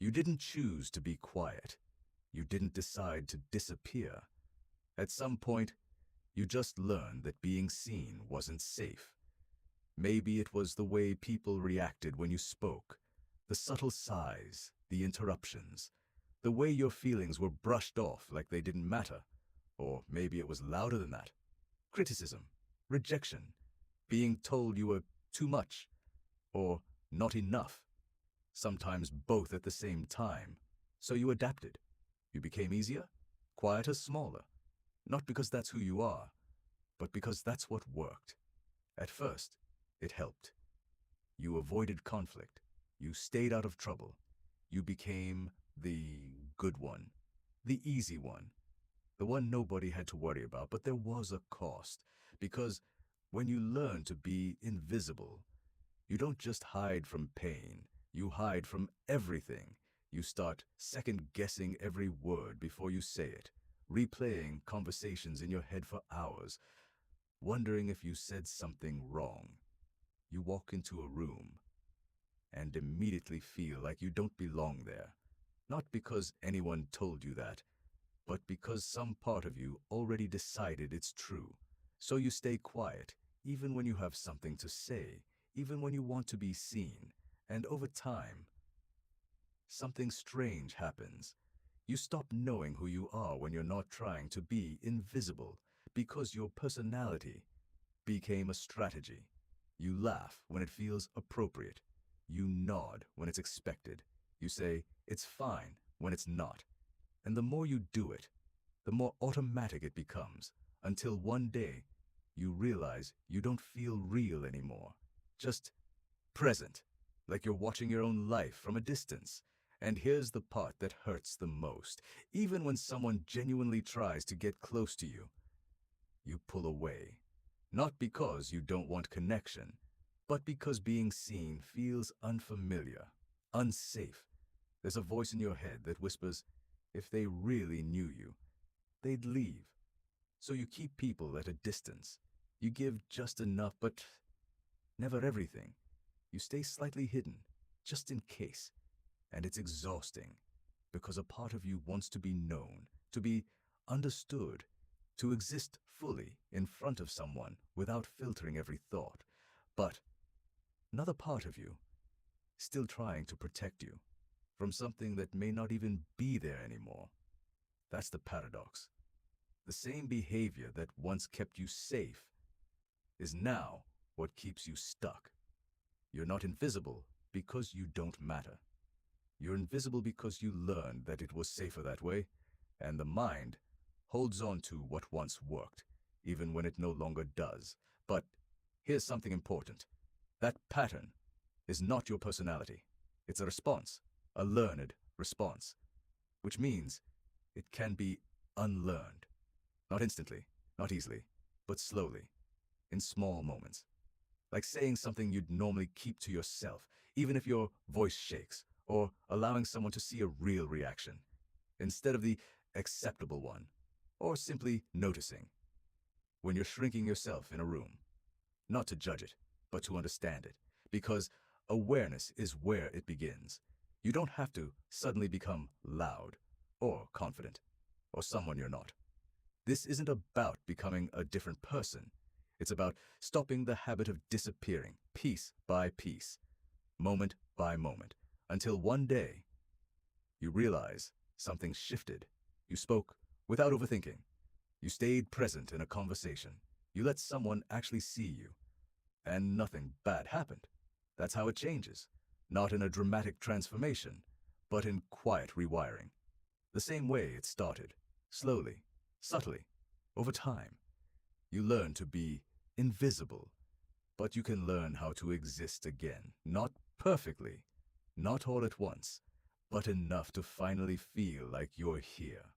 You didn't choose to be quiet. You didn't decide to disappear. At some point, you just learned that being seen wasn't safe. Maybe it was the way people reacted when you spoke, the subtle sighs, the interruptions, the way your feelings were brushed off like they didn't matter. Or maybe it was louder than that. Criticism, rejection, being told you were too much or not enough. Sometimes both at the same time. So you adapted. You became easier, quieter, smaller. Not because that's who you are, but because that's what worked. At first, it helped. You avoided conflict. You stayed out of trouble. You became the good one, the easy one, the one nobody had to worry about. But there was a cost, because when you learn to be invisible, you don't just hide from pain, you hide from everything. You start second-guessing every word before you say it, replaying conversations in your head for hours, wondering if you said something wrong. You walk into a room and immediately feel like you don't belong there. Not because anyone told you that, but because some part of you already decided it's true. So you stay quiet, even when you have something to say, even when you want to be seen. And over time, something strange happens. You stop knowing who you are when you're not trying to be invisible, because your personality became a strategy. You laugh when it feels appropriate. You nod when it's expected. You say, "It's fine," when it's not. And the more you do it, the more automatic it becomes, until one day you realize you don't feel real anymore. Just present, like you're watching your own life from a distance. And here's the part that hurts the most. Even when someone genuinely tries to get close to you, you pull away. Not because you don't want connection, but because being seen feels unfamiliar, unsafe. There's a voice in your head that whispers, if they really knew you, they'd leave. So you keep people at a distance. You give just enough, but never everything. You stay slightly hidden, just in case. And it's exhausting, because a part of you wants to be known, to be understood, to exist fully in front of someone without filtering every thought. But another part of you, still trying to protect you from something that may not even be there anymore. That's the paradox. The same behavior that once kept you safe is now what keeps you stuck. You're not invisible because you don't matter. You're invisible because you learned that it was safer that way, and the mind holds on to what once worked, even when it no longer does. But here's something important. That pattern is not your personality. It's a response, a learned response, which means it can be unlearned. Not instantly, not easily, but slowly, in small moments. Like saying something you'd normally keep to yourself, even if your voice shakes, or allowing someone to see a real reaction, instead of the acceptable one, or simply noticing. When you're shrinking yourself in a room, not to judge it, but to understand it, because awareness is where it begins. You don't have to suddenly become loud, or confident, or someone you're not. This isn't about becoming a different person. It's about stopping the habit of disappearing, piece by piece, moment by moment, until one day you realize something shifted. You spoke without overthinking. You stayed present in a conversation. You let someone actually see you, and nothing bad happened. That's how it changes. Not in a dramatic transformation, but in quiet rewiring. The same way it started, slowly, subtly, over time. You learn to be invisible, but you can learn how to exist again. Not perfectly, not all at once, but enough to finally feel like you're here.